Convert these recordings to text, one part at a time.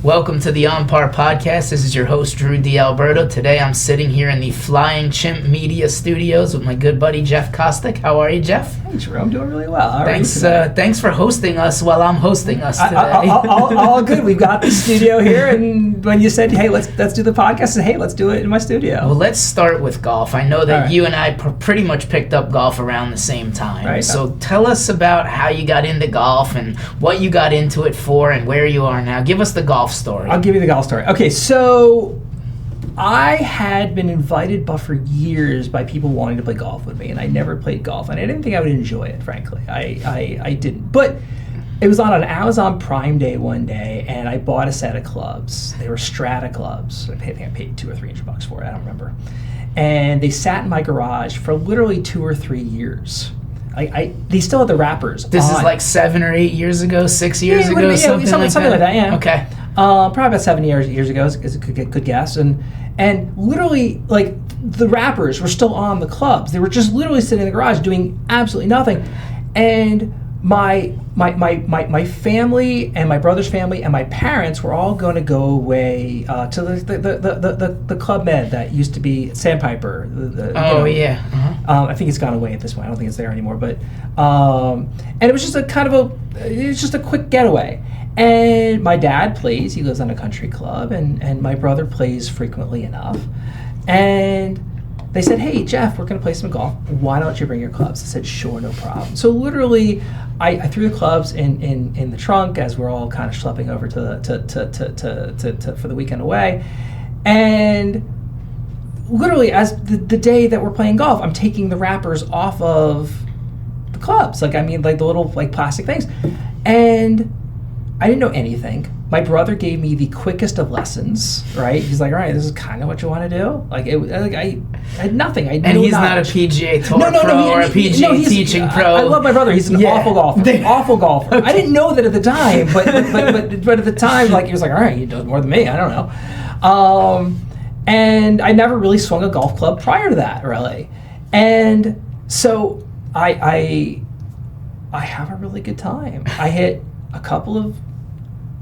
Welcome to the On Par Podcast. This is your host, Drew D'Alberto. Today I'm sitting here in the Flying Chimp Media studios with my good buddy, Jeff Kostick. How are you, Jeff? Hey, Drew. I'm doing really well. Thanks for hosting us while I'm hosting us today. All good. We've got the studio here, and when you said, hey, let's do the podcast, I said, hey, let's do it in my studio. Well, let's start with golf. I know that you and I pretty much picked up golf around the same time. Right. So tell us about how you got into golf and what you got into it for and where you are now. Give us the golf story. I'll give you the golf story. Okay, so I had been invited for years by people wanting to play golf with me, and I never played golf, and I didn't think I would enjoy it, frankly. I didn't. But it was on an Amazon Prime Day one day, and I bought a set of clubs. They were Strata clubs. I think I paid $200 or $300 for it. I don't remember. And they sat in my garage for literally 2 or 3 years. They still had the wrappers. This is like 7 or 8 years ago, 6 years ago, something like that. Yeah. Okay. Probably about 7 years ago is a good guess. And literally, like, the wrappers were still on the clubs. They were just literally sitting in the garage doing absolutely nothing. And my family and my brother's family and my parents were all going to go away to the Club Med that used to be Sandpiper. Yeah. Uh-huh. I think it's gone away at this point. I don't think it's there anymore. But and it was just a quick getaway. And my dad plays. He lives on a country club, and my brother plays frequently enough. And they said, hey, Jeff, we're going to play some golf. Why don't you bring your clubs? I said, sure, no problem. So literally, I threw the clubs in the trunk as we're all kind of schlepping over to for the weekend away. And literally, as the day that we're playing golf, I'm taking the wrappers off of the clubs. Like the little plastic things. And I didn't know anything. My brother gave me the quickest of lessons, right? He's like, all right, this is kind of what you want to do? I had nothing. And he's not a PGA Tour pro or a PGA teaching pro. I love my brother. He's an awful golfer. Awful golfer. Okay. I didn't know that at the time, but at the time, he was like, all right, you know more than me. I don't know. And I never really swung a golf club prior to that, really. And so I have a really good time. I hit a couple of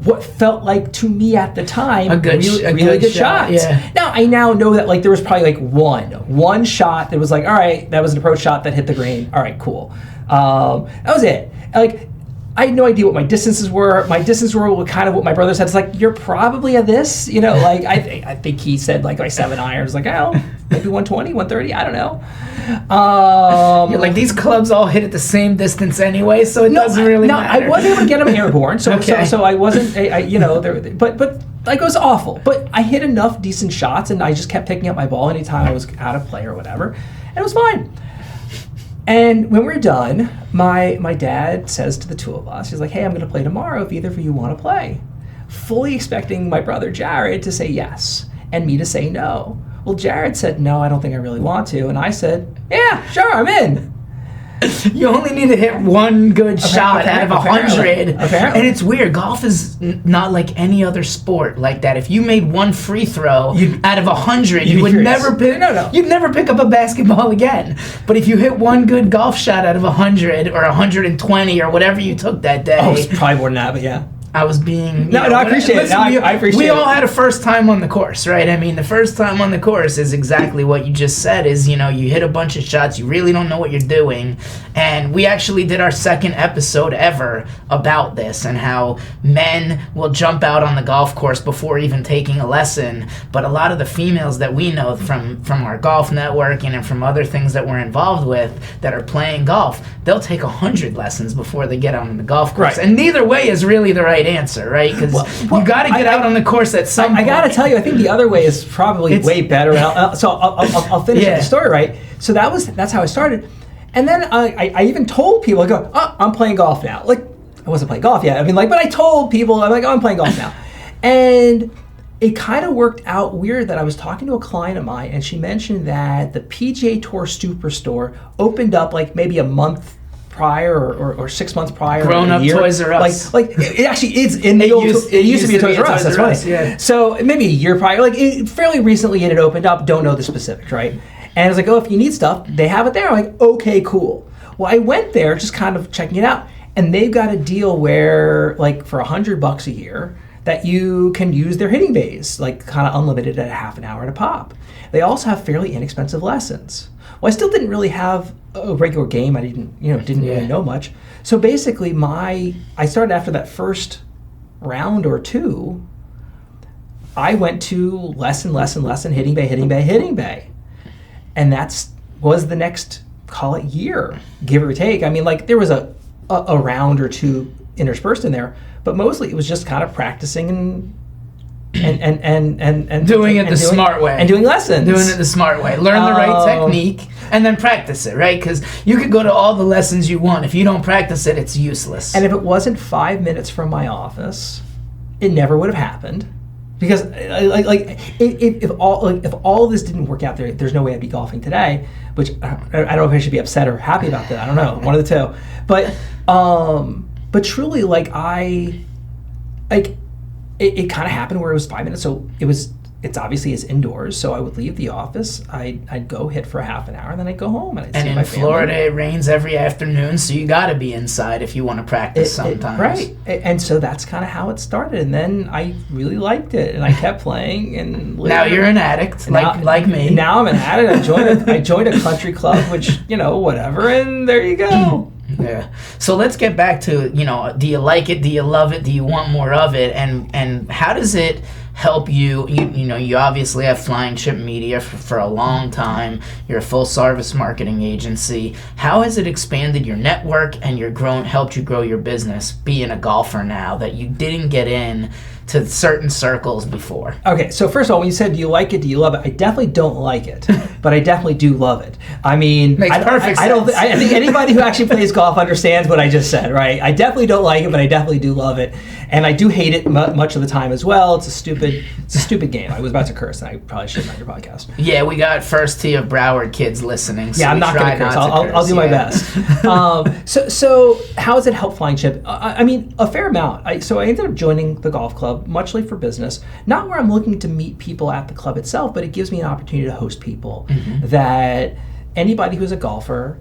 what felt like to me at the time really good shots. Yeah. Now I now know that there was probably one shot that was all right, that was an approach shot that hit the green. All right, cool. That was it. I had no idea what my distances were. My distances were kind of what my brother said. It's you're probably at this, I think he said my 7 irons. Maybe 120, 130. I don't know. These clubs all hit at the same distance anyway, so it doesn't really matter. I wasn't able to get them airborne, so okay. so I wasn't. But it was awful. But I hit enough decent shots, and I just kept picking up my ball anytime I was out of play or whatever, and it was fine. And when we're done, my dad says to the two of us, he's like, hey, I'm going to play tomorrow if either of you want to play. Fully expecting my brother Jared to say yes and me to say no. Well, Jared said, no, I don't think I really want to. And I said, yeah, sure, I'm in. You only need to hit one good shot out of 100. Apparently. And it's weird. Golf is not like any other sport like that. If you made one free throw out of 100, you would never pick. You'd never pick up a basketball again. But if you hit one good golf shot out of 100 or 120 or whatever you took that day, it's probably more than that, but yeah. I was being... I appreciate it. I appreciate it. We all had a first time on the course, right? I mean, the first time on the course is exactly what you just said is, you hit a bunch of shots, you really don't know what you're doing. And we actually did our second episode ever about this and how men will jump out on the golf course before even taking a lesson. But a lot of the females that we know from our golf networking and from other things that we're involved with that are playing golf, they'll take 100 lessons before they get out on the golf course. Right. And neither way is really the right answer, right? Because you got to get out on the course at some point. I got to tell you, I think the other way is probably way better. So I'll finish with the story, right? So that's how I started. And then I even told people, I go, I'm playing golf now. I wasn't playing golf yet. but I told people, I'm playing golf now. And it kind of worked out weird that I was talking to a client of mine, and she mentioned that the PGA Tour Superstore opened up maybe a month prior or 6 months prior. Grown up Toys R Us. It actually is in the old. It used to be a Toys R Us. That's right. Yeah. So maybe a year prior, fairly recently, it had opened up. Don't know the specifics, right? And I was like, if you need stuff, they have it there. I'm like, okay, cool. Well, I went there just kind of checking it out, and they've got a deal where, for $100 a year, that you can use their hitting bays, like kind of unlimited at a half an hour at a pop. They also have fairly inexpensive lessons. Well, I still didn't really have a regular game. I didn't really know much. So basically, I started after that first round or two. I went to lesson, hitting bay, and was the next, call it, year, give or take. I mean, like, there was a round or two interspersed in there, but mostly it was just kind of practicing and doing it the smart way, and doing lessons. Doing it the smart way. Learn the right technique and then practice it, right? Because you could go to all the lessons you want. If you don't practice it, it's useless. And if it wasn't 5 minutes from my office, it never would have happened. Because if all of this didn't work out, there's no way I'd be golfing today. Which I don't know if I should be upset or happy about that. I don't know, one of the two. But truly, it kind of happened where it was 5 minutes. So it's obviously indoors. So I would leave the office. I'd go hit for a half an hour, and then I'd go home, and I'd see my family. And in Florida, it rains every afternoon, so you got to be inside if you want to practice sometimes. Right. And so that's kind of how it started. And then I really liked it, and I kept playing. And now you're an addict, like me. Now I'm an addict. I joined a country club, which, whatever, and there you go. Yeah. So let's get back to, do you like it? Do you love it? Do you want more of it? And how does it help you? You obviously have Flying Chimp Media for a long time. You're a full service marketing agency. How has it expanded your network and helped you grow your business being a golfer now that you didn't get in to certain circles before? Okay, so first of all, when you said, do you like it, do you love it? I definitely don't like it, but I definitely do love it. I mean, makes perfect sense. I think anybody who actually plays golf understands what I just said, right? I definitely don't like it, but I definitely do love it. And I do hate it much of the time as well. It's a stupid game. I was about to curse, and I probably shouldn't on your podcast. Yeah, we got first tee of Broward kids listening. So yeah, I'm not going to curse. I'll do my best. So how has it helped Flying Chimp? I mean, a fair amount. So I ended up joining the golf club, much like for business, not where I'm looking to meet people at the club itself, but it gives me an opportunity to host people that anybody who's a golfer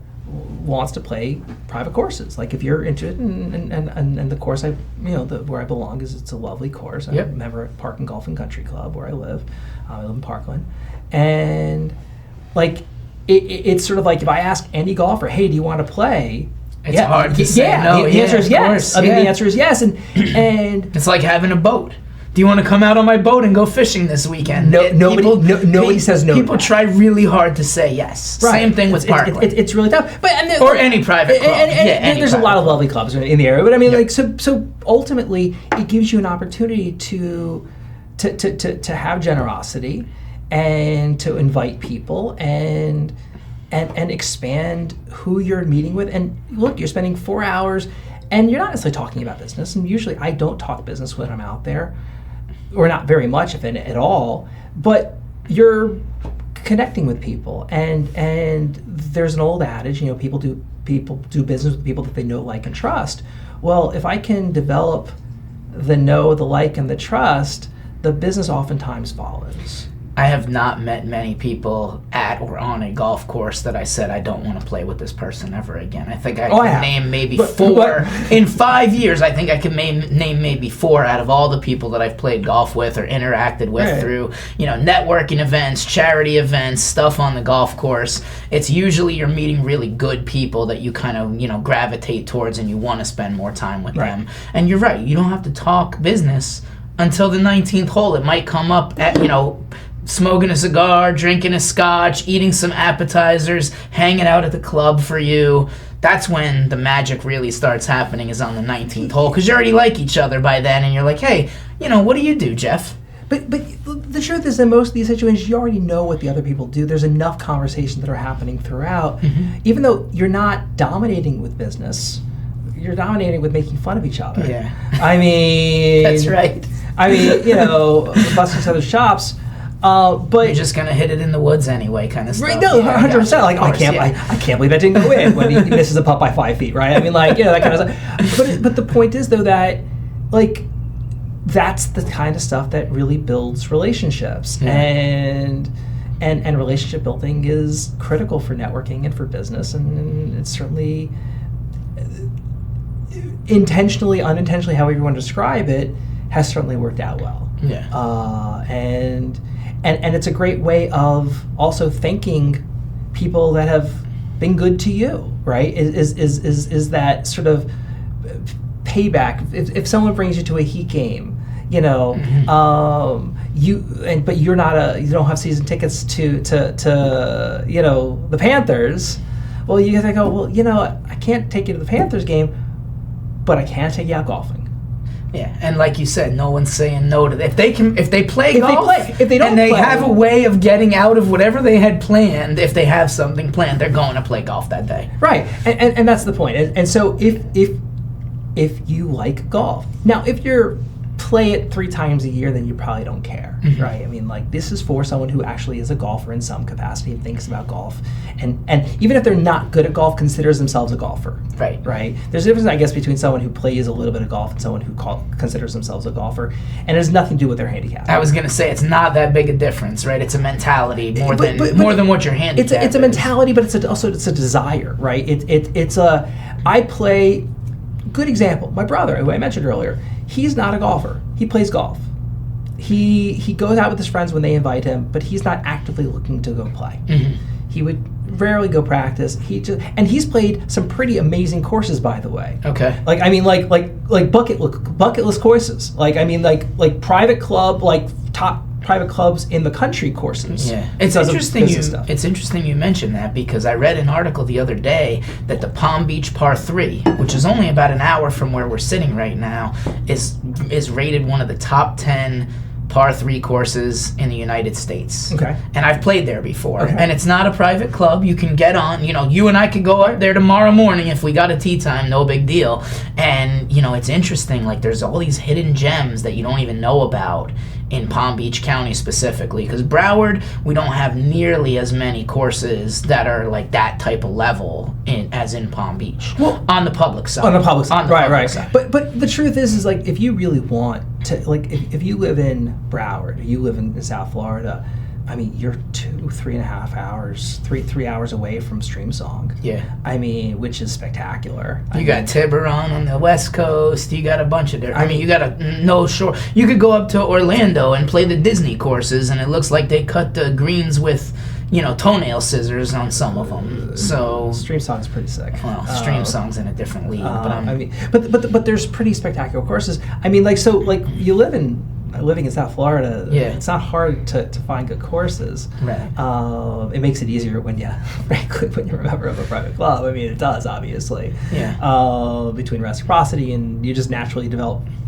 wants to play private courses. Like if you're interested in the course where I belong it's a lovely course. I'm a member at Park and Golf and Country Club where I live. I live in Parkland. And it's sort of like if I ask any golfer, hey, do you want to play? It's hard to say no. The answer is yes. I mean, the answer is yes. And it's like having a boat. Do you want to come out on my boat and go fishing this weekend? Nobody says no. People try really hard to say yes. Right. Same thing with Parkland. It's really tough. Or any private club. There's a lot of lovely clubs in the area. But I mean, so ultimately, it gives you an opportunity to have generosity and to invite people and expand who you're meeting with. And look, you're spending 4 hours, and you're not necessarily talking about business. And usually, I don't talk business when I'm out there, or not very much, if at all. But you're connecting with people, and there's an old adage, people do business with people that they know, like, and trust. Well, if I can develop the know, the like, and the trust, the business oftentimes follows. I have not met many people at or on a golf course that I said I don't want to play with this person ever again. I think I can name maybe four. In 5 years, I think I can name maybe 4 out of all the people that I've played golf with or interacted with through, networking events, charity events, stuff on the golf course. It's usually you're meeting really good people that you kind of, gravitate towards and you want to spend more time with them. And you're right, you don't have to talk business until the 19th hole. It might come up at, smoking a cigar, drinking a scotch, eating some appetizers, hanging out at the club for you. That's when the magic really starts happening, is on the 19th hole, because you already like each other by then, and you're like, hey, what do you do, Jeff? But the truth is, in most of these situations, you already know what the other people do. There's enough conversations that are happening throughout. Even though you're not dominating with business, you're dominating with making fun of each other. Yeah. I mean... That's right. I mean, busting each other's chops. But you're just gonna hit it in the woods anyway, kind of stuff. Right? No, 100%. Like, I can't believe that didn't go in when he misses a putt by 5 feet, right? I mean, that kind of stuff. But the point is, though, that that's the kind of stuff that really builds relationships, and relationship building is critical for networking and for business, and it's certainly intentionally, unintentionally, however you want to describe it, has certainly worked out well. Yeah. And it's a great way of also thanking people that have been good to you, right? Is that sort of payback. If someone brings you to a Heat game, you know, but you don't have season tickets to you know, the Panthers. Well, you gotta go, well, you know, I can't take you to the Panthers game, but I can take you out golfing. Yeah, and like you said, no one's saying no to that. If they play golf, if they don't and they play, have a way of getting out of whatever they had planned, if they have something planned, they're going to play golf that day. Right, and that's the point. And so if you like golf, now if you're play it 3 times a year, then you probably don't care, right? I mean, like, this is for someone who actually is a golfer in some capacity and thinks about golf, and even if they're not good at golf, considers themselves a golfer. Right. There's a difference, I guess, between someone who plays a little bit of golf and someone who considers themselves a golfer, and it has nothing to do with their handicap. I was gonna say it's not that big a difference, right? It's a mentality more than what your handicap. It's a mentality, but it's a desire, right? It's a I play. Good example. My brother, who I mentioned earlier, he's not a golfer. He plays golf. He goes out with his friends when they invite him, but he's not actively looking to go play. He would rarely go practice. And he's played some pretty amazing courses, by the way. Okay. Like, I mean, like bucket list courses. Like, I mean, like private club, like top private clubs in the country courses. Yeah, it's interesting you mentioned that, because I read an article the other day that the Palm Beach Par 3, which is only about an hour from where we're sitting right now, is rated one of the top 10 Par 3 courses in the United States. Okay. And I've played there before. Okay. And it's not a private club. You can get on, you know, you and I could go out there tomorrow morning if we got a tee time, no big deal. And, you know, it's interesting, like, there's all these hidden gems that you don't even know about in Palm Beach County specifically, because Broward, we don't have nearly as many courses that are like that type of level as in Palm Beach. Well, on the public side. Right. Side. But the truth is like, if you really want to, like, if you live in Broward, or you live in South Florida, I mean, you're 3.5 hours, three hours away from Streamsong. Yeah. I mean, which is spectacular. You got Tiburon on the West Coast. You got a bunch of different. I mean, you got a no shore. You could go up to Orlando and play the Disney courses, and it looks like they cut the greens with, you know, toenail scissors on some of them. So Streamsong's pretty sick. Well, Streamsong's in a different league, but there's pretty spectacular courses. I mean, like, so, like, living in South Florida, it's not hard to find good courses. Right. It makes it easier when you're a member of a private club. I mean, it does, obviously. Yeah. Between reciprocity, and you just naturally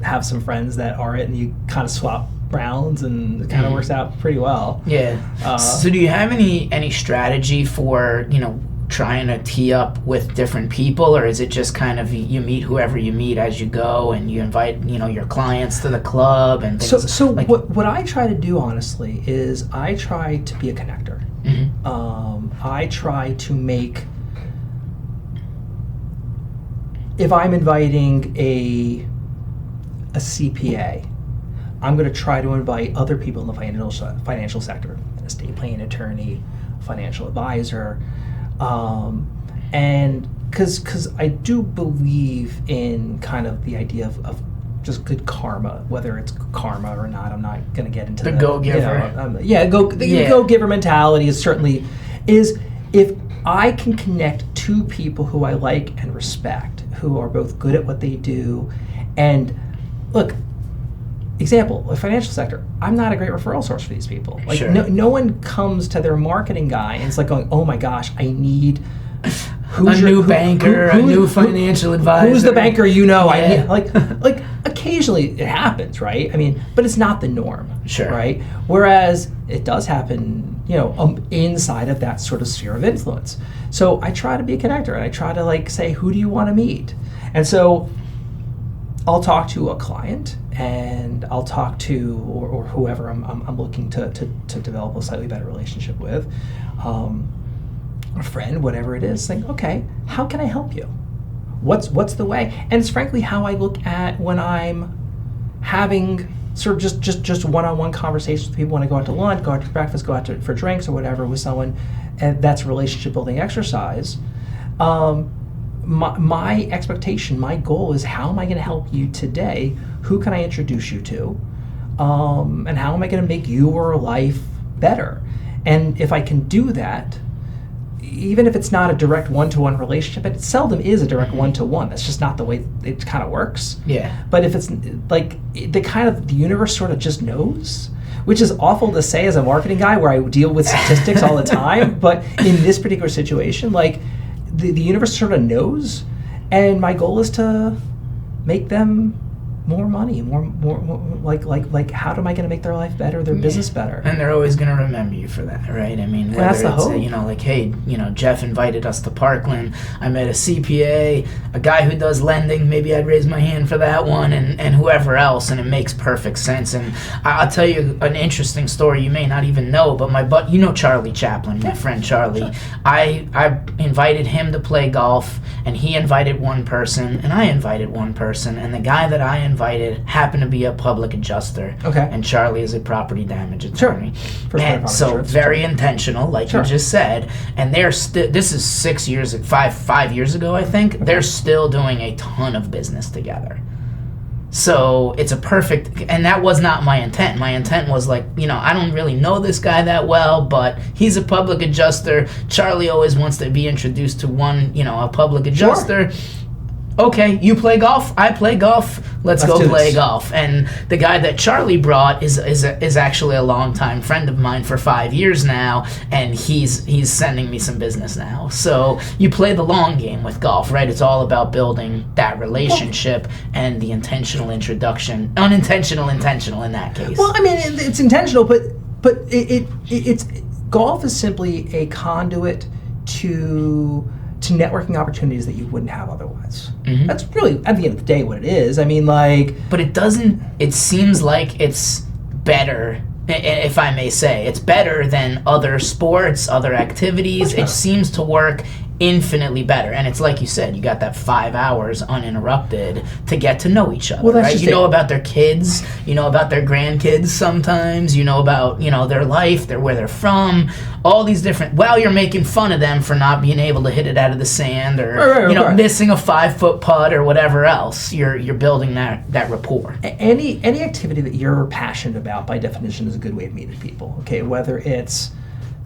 have some friends that are it, and you kind of swap rounds, and it kind of works out pretty well. Yeah. So do you have any strategy for, you know, trying to tee up with different people, or is it just kind of you meet whoever you meet as you go, and you invite, you know, your clients to the club and things? So like, what I try to do, honestly, is I try to be a connector. I try to make, if I'm inviting a CPA, I'm going to try to invite other people in the financial sector, an estate planning attorney, financial advisor, and because I do believe in kind of the idea of just good karma, whether it's karma or not. I'm not going to get into the go-giver. Go-giver mentality is if I can connect two people who I like and respect, who are both good at what they do, and look. Example, the financial sector, I'm not a great referral source for these people. Like, sure. No one comes to their marketing guy and it's like going, oh my gosh, I need a new financial advisor. Who's the banker you know? Yeah. I need, like occasionally it happens, right? I mean, but it's not the norm, sure, right? Whereas it does happen, you know, inside of that sort of sphere of influence. So I try to be a connector, and I try to, like, say, who do you want to meet? And so I'll talk to a client, and I'll talk to or whoever I'm looking to develop a slightly better relationship with, a friend, whatever it is, saying, okay, how can I help you? What's the way? And it's frankly how I look at when I'm having sort of just one-on-one conversations with people when I go out to lunch, go out to breakfast, go out for drinks or whatever with someone, and that's a relationship building exercise. my expectation, my goal is, how am I going to help you today? Who can I introduce you to? And how am I going to make your life better? And if I can do that, even if it's not a direct one-to-one relationship, it seldom is a direct one-to-one. That's just not the way it kind of works. Yeah. But if it's like the universe sort of just knows, which is awful to say as a marketing guy where I deal with statistics all the time, but in this particular situation, like the universe sort of knows, and my goal is to make them more money, more like how am I going to make their life better, their business better? And they're always going to remember you for that, right? I mean, whether that's the it's, hope. you know, like, hey, you know, Jeff invited us to Parkland. I met a CPA, a guy who does lending. Maybe I'd raise my hand for that one, and whoever else, and it makes perfect sense. And I'll tell you an interesting story you may not even know, but you know Charlie Chaplin, my friend Charlie. Sure. I invited him to play golf, and he invited one person, and I invited one person, and the guy that I invited happened to be a public adjuster. Okay. And Charlie is a property damage attorney. Sure. And so very intentional, like you just said. And they're still, this is 6 years, five years ago, I think. Okay. They're still doing a ton of business together. So it's a perfect, and that was not my intent. My intent was like, you know, I don't really know this guy that well, but he's a public adjuster. Charlie always wants to be introduced to one, you know, a public adjuster. Sure. Okay, you play golf, I play golf, let's go play golf. And the guy that Charlie brought is actually a longtime friend of mine for 5 years now, and he's sending me some business now. So you play the long game with golf, right? It's all about building that relationship and the intentional introduction, unintentional, intentional in that case. Well, I mean, it's intentional, but it's golf is simply a conduit to networking opportunities that you wouldn't have otherwise. Mm-hmm. That's really, at the end of the day, what it is. I mean, like... But it seems like it's better, if I may say. It's better than other sports, other activities. It seems to work infinitely better. And it's like you said, you got that 5 hours uninterrupted to get to know each other, right? You know about their kids, you know about their grandkids sometimes, you know about, you know, their life, where they're from, all these different, while you're making fun of them for not being able to hit it out of the sand or, missing a 5-foot putt or whatever else, you're building that rapport. Any activity that you're passionate about, by definition, is a good way of meeting people, okay? Whether it's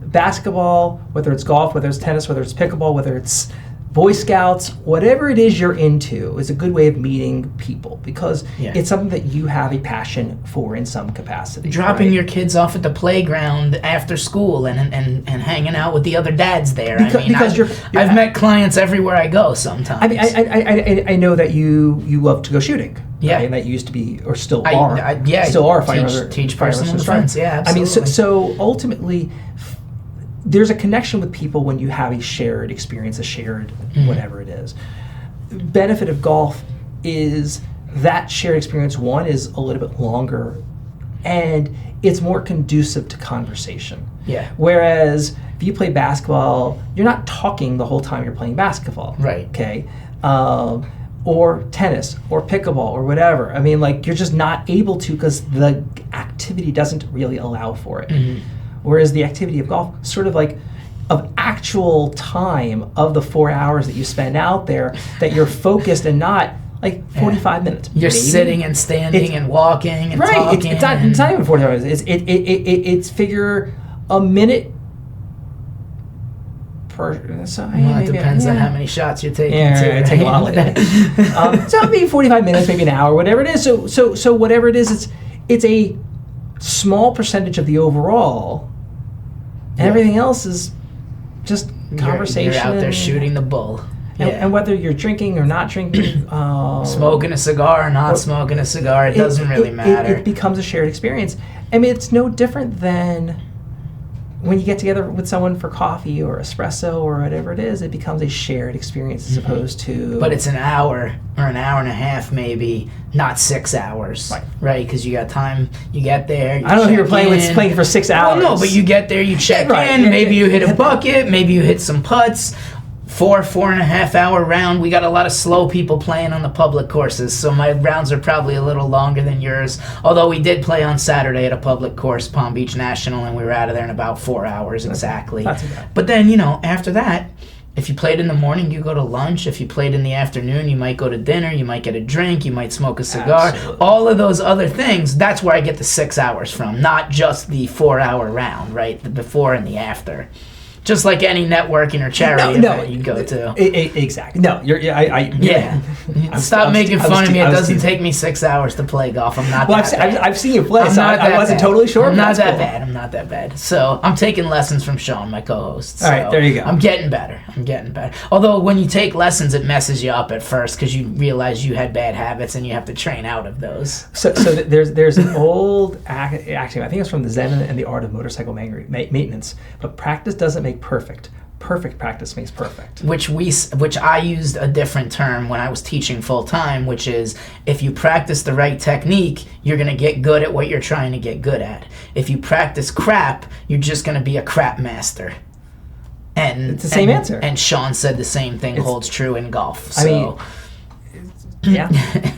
basketball, whether it's golf, whether it's tennis, whether it's pickleball, whether it's Boy Scouts, whatever it is you're into is a good way of meeting people, because it's something that you have a passion for in some capacity. Dropping your kids off at the playground after school and hanging out with the other dads there. I've met clients everywhere I go sometimes. I mean, I know that you love to go shooting. Yeah. Right? And that used to be, or still are. Still are. Teach personal defense. Yeah, absolutely. I mean, so ultimately, there's a connection with people when you have a shared experience, a shared whatever it is. Benefit of golf is that shared experience, one, is a little bit longer, and it's more conducive to conversation. Yeah. Whereas if you play basketball, you're not talking the whole time you're playing basketball. Right. Okay. Or tennis, or pickleball, or whatever. I mean, like, you're just not able to, because the activity doesn't really allow for it. Mm-hmm. Whereas the activity of golf, sort of like of actual time of the 4 hours that you spend out there, that you're focused and not like 45 minutes. You're sitting and standing and walking and talking. It's not even 45 minutes. It's figure a minute per. So it depends on how many shots you're taking. Yeah, take a while with that. So maybe 45 minutes, maybe an hour, whatever it is. So whatever it is, it's a small percentage of the overall. And everything else is just conversation. You're out there shooting the bull. And whether you're drinking or not drinking. Smoking a cigar or not smoking a cigar, it doesn't really matter. It becomes a shared experience. I mean, it's no different than when you get together with someone for coffee or espresso or whatever it is. It becomes a shared experience as opposed to... But it's an hour or an hour and a half maybe, not 6 hours. Right? Because you got time, you get there, I don't know if you were playing for 6 hours. Well, no, but you get there, you check in, maybe you hit a bucket, maybe you hit some putts. 4.5 hour round. We got a lot of slow people playing on the public courses, so my rounds are probably a little longer than yours. Although we did play on Saturday at a public course, Palm Beach National, and we were out of there in about 4 hours exactly. That's okay. But then, after that, If you played in the morning, you go to lunch. If you played in the afternoon, you might go to dinner. You might get a drink. You might smoke a cigar. Absolutely. All of those other things, that's where I get the 6 hours from, not just the 4-hour round, right? The before and the after. Just like any networking or charity event you go to. Exactly. No, Stop making fun of me. It doesn't take me 6 hours to play golf. I'm not that bad. I've seen you play, so I wasn't totally sure. I'm not that bad. I'm not that bad. So I'm taking lessons from Sean, my co-host. So all right, there you go. I'm getting better. Although when you take lessons, it messes you up at first because you realize you had bad habits and you have to train out of those. So there's an old actually, I think it's from the Zen and the Art of Motorcycle Maintenance, but practice doesn't make perfect. Perfect practice makes perfect. Which I used a different term when I was teaching full time, which is if you practice the right technique, you're going to get good at what you're trying to get good at. If you practice crap, you're just going to be a crap master. And it's the same answer. And Sean said the same thing holds true in golf. So. I mean, yeah.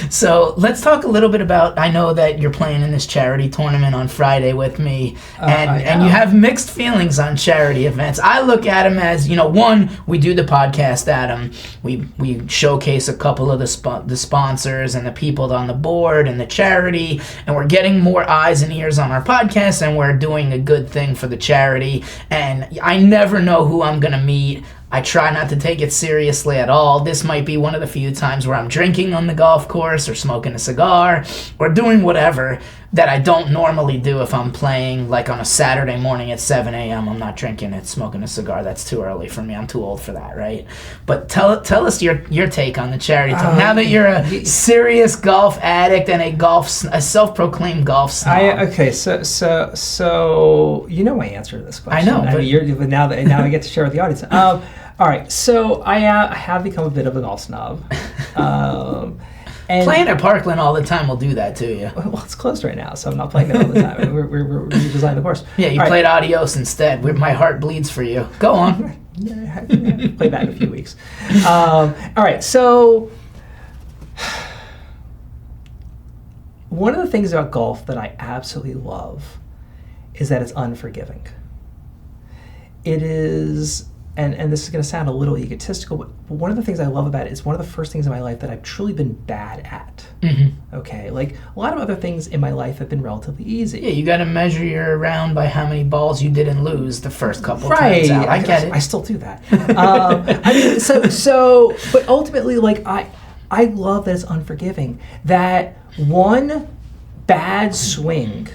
So let's talk a little bit about, I know that you're playing in this charity tournament on Friday with me, and you have mixed feelings on charity events. I look at them as, one, we do the podcast at them. We showcase a couple of the sponsors and the people on the board and the charity, and we're getting more eyes and ears on our podcast, and we're doing a good thing for the charity. And I never know who I'm going to meet. I try not to take it seriously at all. This might be one of the few times where I'm drinking on the golf course or smoking a cigar or doing whatever that I don't normally do if I'm playing like on a Saturday morning at 7 a.m. I'm not drinking and smoking a cigar. That's too early for me. I'm too old for that, right? But tell us your take on the charity tournament. Now that you're a serious golf addict and a self-proclaimed golf snob. So you know my answer to this question. I know. But now I get to share with the audience. All right, so I have become a bit of a golf snob. And playing at Parkland all the time will do that to you. Well, it's closed right now, so I'm not playing there all the time. We're redesigning the course. Yeah, you played Adios instead. My heart bleeds for you. Go on. Yeah, play that in a few weeks. All right, so one of the things about golf that I absolutely love is that it's unforgiving. It is... And this is going to sound a little egotistical, but one of the things I love about it is one of the first things in my life that I've truly been bad at. Mm-hmm. Okay, like a lot of other things in my life have been relatively easy. Yeah, you got to measure your round by how many balls you didn't lose the first couple times out. I get it. I still do that. But ultimately, like I love that it's unforgiving. That one bad swing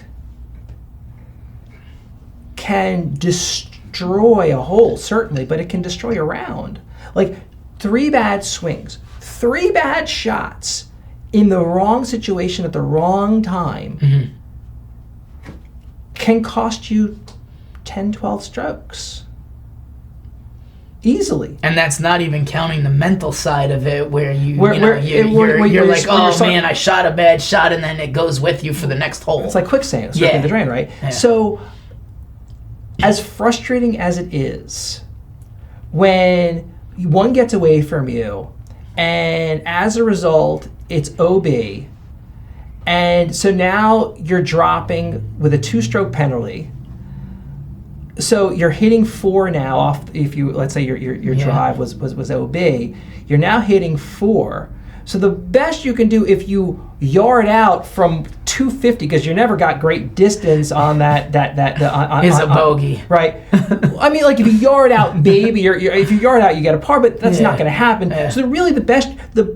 can destroy a hole, certainly, but it can destroy a round. Like 3 bad swings, 3 bad shots in the wrong situation at the wrong time can cost you 10, 12 strokes. Easily. And that's not even counting the mental side of it where you're like, oh man, I shot a bad shot, and then it goes with you for the next hole. It's like quicksand, circling the drain, right? Yeah. So as frustrating as it is, when one gets away from you, and as a result, it's OB, and so now you're dropping with a 2-stroke penalty. So you're hitting 4 now off. If you let's say your drive was OB, you're now hitting 4. So the best you can do if you yard out from 250, because you never got great distance on that is a bogey, right? I mean, like if you yard out, maybe if you yard out, you get a par, but that's not going to happen. Yeah. So really, the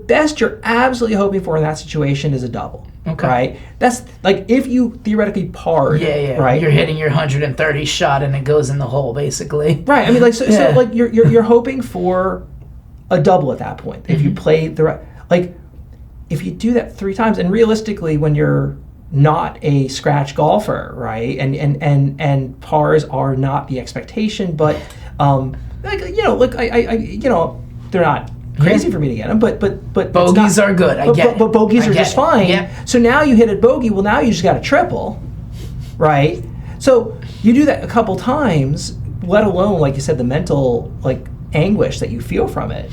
best you're absolutely hoping for in that situation is a double. Okay. Right? That's like if you theoretically parred. Yeah. Right? You're hitting your 130 shot and it goes in the hole, basically. Right. I mean, like so like you're hoping for a double at that point if you play the right. Like, if you do that 3 times, and realistically, when you're not a scratch golfer, right, and pars are not the expectation, but they're not crazy for me to get them, but bogeys are good. I get it. But bogeys are just fine. Yep. So now you hit a bogey. Well, now you just got a triple, right? So you do that a couple times, let alone, like you said, the mental anguish that you feel from it.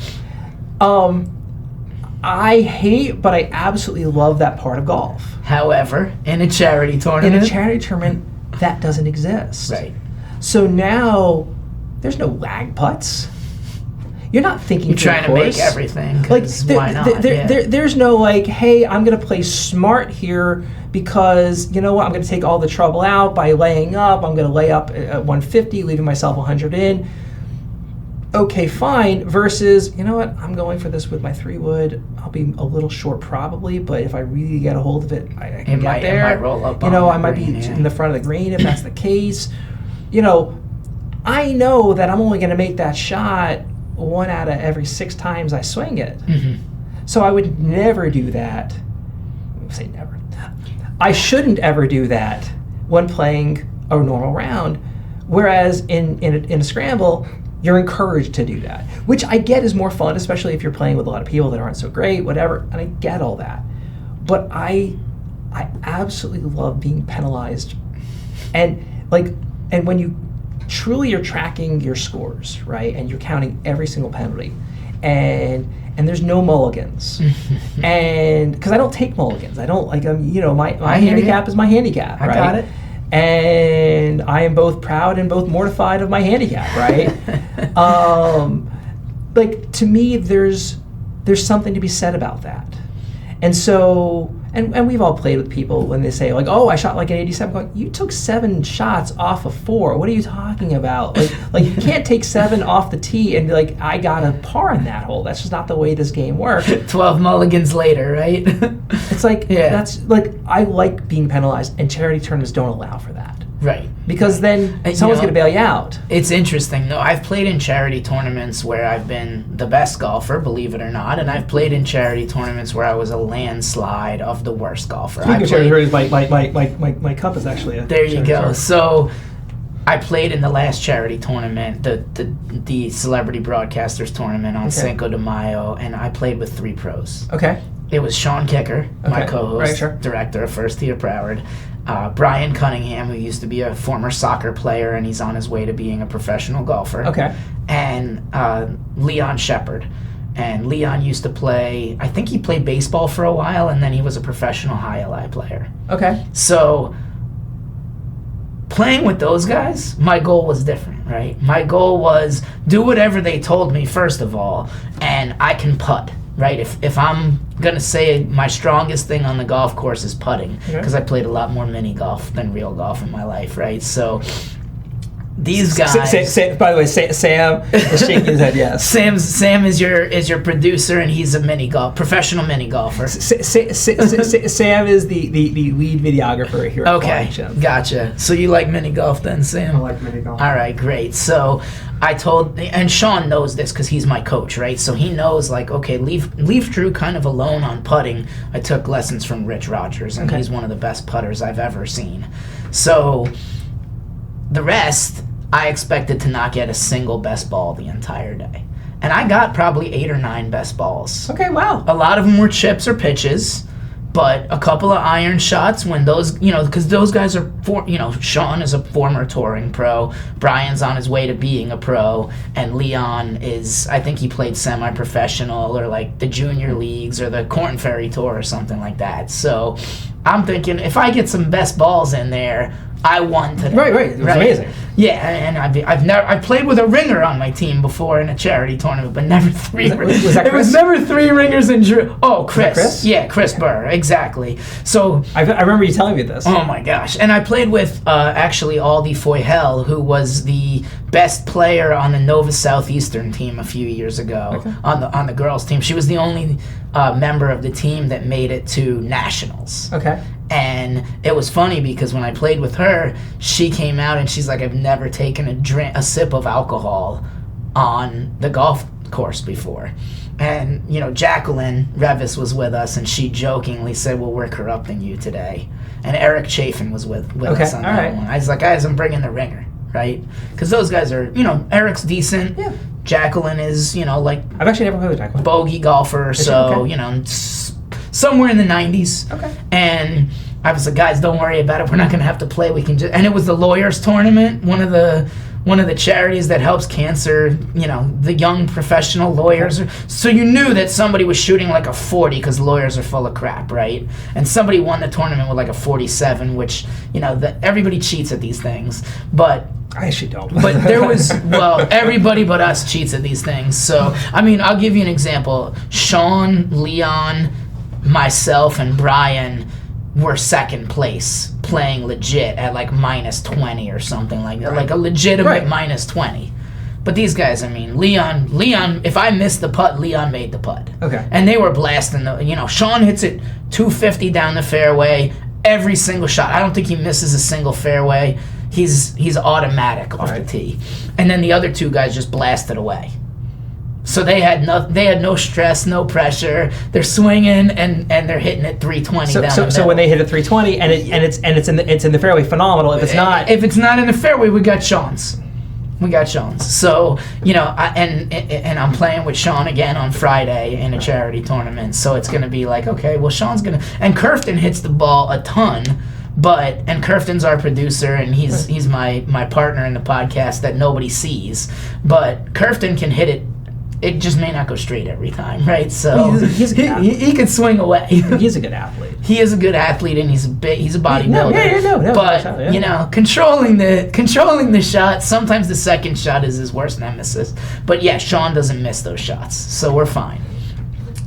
I hate, but I absolutely love that part of golf. However, in a charity tournament, that doesn't exist. Right. So now there's no lag putts. You're not thinking You're trying to make course. everything, Like, why not? there's no like, hey, I'm going to play smart here because, you know what, I'm going to take all the trouble out by laying up. I'm going to lay up at 150, leaving myself 100 in. Okay, fine. Versus, you know what, I'm going for this with my 3-wood. I'll be a little short probably, but if I really get a hold of it, I can get there. It might roll up. You know, I on might the be green, in the front of the green if that's the case. You know, I know that I'm only going to make that shot 1 out of every 6 times I swing it. So I would never do that. Say never. I shouldn't ever do that when playing a normal round. Whereas in a scramble, you're encouraged to do that, which I get is more fun, especially if you're playing with a lot of people that aren't so great, whatever. And I get all that, but I absolutely love being penalized, and when you truly are tracking your scores, right, and you're counting every single penalty, and there's no mulligans, and because I don't take mulligans, I don't like my handicap is my handicap, right? I got it. And I am both proud and both mortified of my handicap, right? Like, to me, there's something to be said about that. And so, and we've all played with people when they say, like, oh, I shot like an 87. Going, you took 7 shots off of 4. What are you talking about? Like you can't take 7 off the tee and be like, I got a par in that hole. That's just not the way this game works. 12 mulligans later, right? It's like, that's like, I like being penalized, and charity tournaments don't allow for that. Right. Because then someone's going to bail you out. It's interesting, though. I've played in charity tournaments where I've been the best golfer, believe it or not, and I've played in charity tournaments where I was a landslide of the worst golfer. Speaking of charity tournaments, my cup is actually a There you go. Charity. So I played in the last charity tournament, the Celebrity Broadcasters Tournament on Cinco de Mayo, and I played with 3 pros. Okay. It was Sean Kicker, my co-host, Right, director of First Tee of Broward, Brian Cunningham, who used to be a former soccer player, and he's on his way to being a professional golfer. Okay. And Leon Shepard. And Leon used to play, I think he played baseball for a while, and then he was a professional high-li player. Okay. So playing with those guys, my goal was different, right? My goal was do whatever they told me, first of all, and I can putt. Right, if I'm gonna say my strongest thing on the golf course is putting, because I played a lot more mini golf than real golf in my life, right? So these guys. By the way, Sam is shaking his head. Yes. Sam is your producer, and he's a professional mini golfer. Sam is the lead videographer here at Flying Chimp. Gotcha. So you like mini golf then, Sam? I like mini golf. All right, great. So I told, and Sean knows this because he's my coach, right? So he knows, like, okay, leave Drew kind of alone on putting. I took lessons from Rich Rogers, and he's one of the best putters I've ever seen. So the rest, I expected to not get a single best ball the entire day. And I got probably 8 or 9 best balls. Okay, wow. A lot of them were chips or pitches, but a couple of iron shots when those, because those guys are, Sean is a former touring pro, Brian's on his way to being a pro, and Leon is, I think he played semi-professional or like the junior leagues or the Corn Ferry Tour or something like that. So I'm thinking if I get some best balls in there, I won today. Right. It was amazing. Yeah, and I played with a ringer on my team before in a charity tournament, but never 3. Was that Chris? It was never 3 ringers in Drew. Oh, Chris. Chris? Yeah, Chris Burr. Exactly. So I remember you telling me this. Oh my gosh! And I played with actually Aldi Foyhel, who was the best player on the Nova Southeastern team a few years ago on the girls' team. She was the only member of the team that made it to nationals. Okay. And it was funny because when I played with her, she came out and she's like, I've never taken a sip of alcohol on the golf course before. And, Jacqueline Revis was with us, and she jokingly said, well, we're corrupting you today. And Eric Chafin was with us on that one. I was like, guys, I'm bringing the ringer, right? Because those guys are, Eric's decent. Yeah. Jacqueline is, like... I've actually never played with Jacqueline. Bogey golfer, somewhere in the 90s. Okay. And I was like, guys, don't worry about it. We're not going to have to play. We can just... And it was the Lawyers Tournament, one of the charities that helps cancer, the young professional lawyers. So you knew that somebody was shooting like a 40 because lawyers are full of crap, right? And somebody won the tournament with like a 47, which, everybody cheats at these things. But I actually don't. But there was, well, everybody but us cheats at these things. So, I mean, I'll give you an example. Sean, Leon, myself, and Brian were second place playing legit at like -20 or something like that. Right. Like a legitimate -20. But these guys, I mean, Leon, if I missed the putt, Leon made the putt. Okay. And they were blasting Sean hits it 250 down the fairway every single shot. I don't think he misses a single fairway. He's automatic off the tee. And then the other two guys just blasted away. So they had no stress, no pressure. They're swinging and they're hitting it 320 down the middle. So when they hit it 320 and it's in the fairway, phenomenal. If it's not in the fairway, we got Sean's. So, and I'm playing with Sean again on Friday in a charity tournament. So it's going to be like, okay, well, Sean's going to... And Curfton hits the ball a ton, and Curfton's our producer, and he's my partner in the podcast that nobody sees. But Curfton can hit it. It just may not go straight every time, right? So he can swing away. He's a good athlete. He is a good athlete, and he's a bodybuilder. No. But controlling the shot. Sometimes the second shot is his worst nemesis. But yeah, Sean doesn't miss those shots, so we're fine.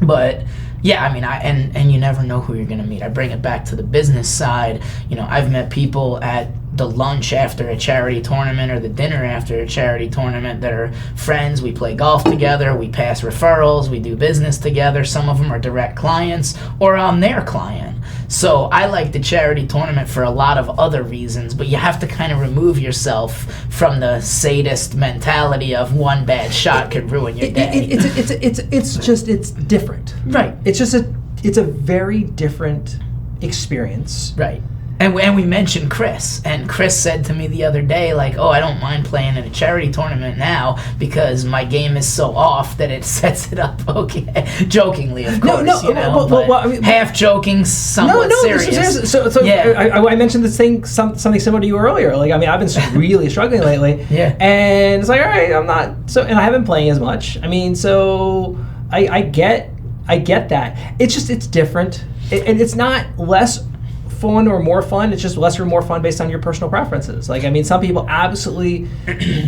But yeah, I mean, and you never know who you're gonna meet. I bring it back to the business side. I've met people at the lunch after a charity tournament or the dinner after a charity tournament that are friends. We play golf together, we pass referrals, we do business together. Some of them are direct clients or I'm their client. So I like the charity tournament for a lot of other reasons, but you have to kind of remove yourself from the sadist mentality of one bad shot could ruin your day. It's different. Right. It's a very different experience. Right. And we mentioned Chris, and Chris said to me the other day, like, oh, I don't mind playing in a charity tournament now because my game is so off that it sets it up okay. Jokingly, of course, half joking, somewhat serious. So yeah. I mentioned this thing, something similar to you earlier. Like, I mean, I've been really struggling lately. Yeah. And it's like, all right, I'm not, and I haven't been playing as much. I mean, so I get that. It's different. And it's not less fun or more fun. It's just less or more fun based on your personal preferences. Like, I mean, some people absolutely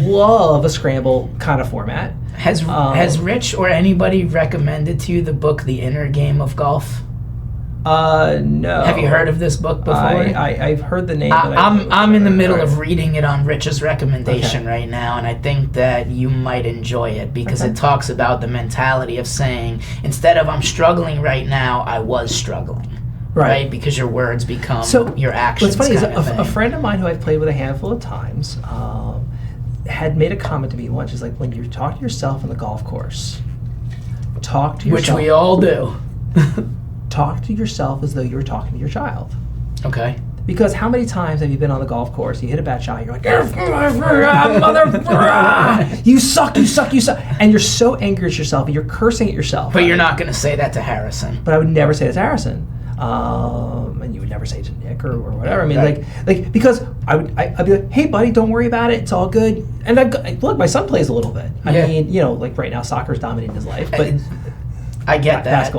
love a scramble kind of format. Has Rich or anybody recommended to you the book The Inner Game of Golf? No. Have you heard of this book before? I've heard the name. I'm in the middle of reading it on Rich's recommendation right now, and I think that you might enjoy it because it talks about the mentality of saying, instead of I'm struggling right now, I was struggling. Right, because your words become your actions. What's funny is a friend of mine who I've played with a handful of times had made a comment to me once. She's like, when you talk to yourself on the golf course, talk to yourself. Which we all do. Talk to yourself as though you were talking to your child. Okay. Because how many times have you been on the golf course, you hit a bad shot, you're like, you suck, and you're so angry at yourself, and you're cursing at yourself. But you're not going to say that to Harrison. But I would never say it to Harrison. And you would never say it to Nick or whatever. I mean, like because I'd be like, hey, buddy, don't worry about it. It's all good. And look, my son plays a little bit. I mean, like right now, soccer's dominating his life, but I get that.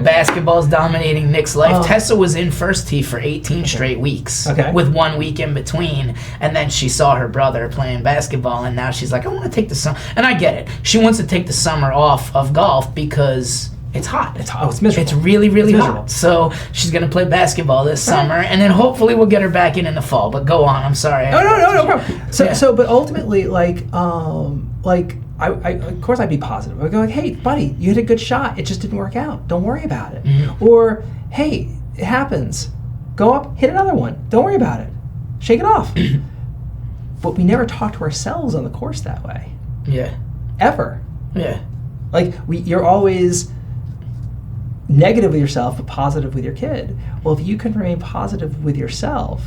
Basketball's dominating Nick's life. Tessa was in first tee for 18 straight weeks with 1 week in between, and then she saw her brother playing basketball, and now she's like, I want to take the summer. And I get it. She wants to take the summer off of golf because it's hot. It's hot. Oh, it's miserable. It's really, really hot. So she's going to play basketball this summer, and then hopefully we'll get her back in the fall. But go on. I'm sorry. No problem. So, but ultimately, I of course I'd be positive. I'd go like, hey, buddy, you hit a good shot. It just didn't work out. Don't worry about it. Mm-hmm. Or, hey, it happens. Go up, hit another one. Don't worry about it. Shake it off. But we never talk to ourselves on the course that way. Yeah. Ever. Yeah. Like, you're always negative with yourself, but positive with your kid. Well, if you can remain positive with yourself.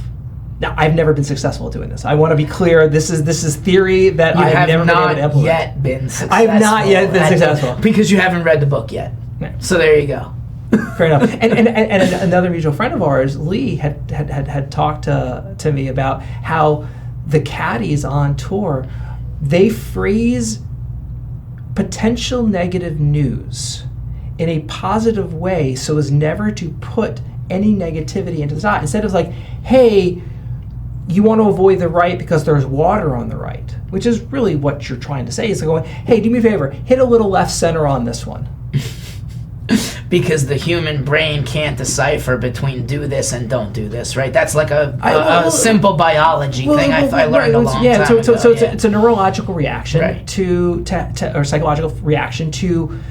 Now, I've never been successful at doing this. I want to be clear. This is theory that I've never been able to implement. Yet been successful. I've not yet been successful because you haven't read the book yet. No. So there you go. Fair enough. And another mutual friend of ours, Lee, had talked to me about how the caddies on tour, they phrase potential negative news in a positive way so as never to put any negativity into the shot. Instead of like, hey, you want to avoid the right because there's water on the right, which is really what you're trying to say. It's like going, hey, do me a favor, hit a little left center on this one. Because the human brain can't decipher between do this and don't do this, right? That's like a simple biology thing I learned a long time ago. So it's a neurological reaction or psychological reaction to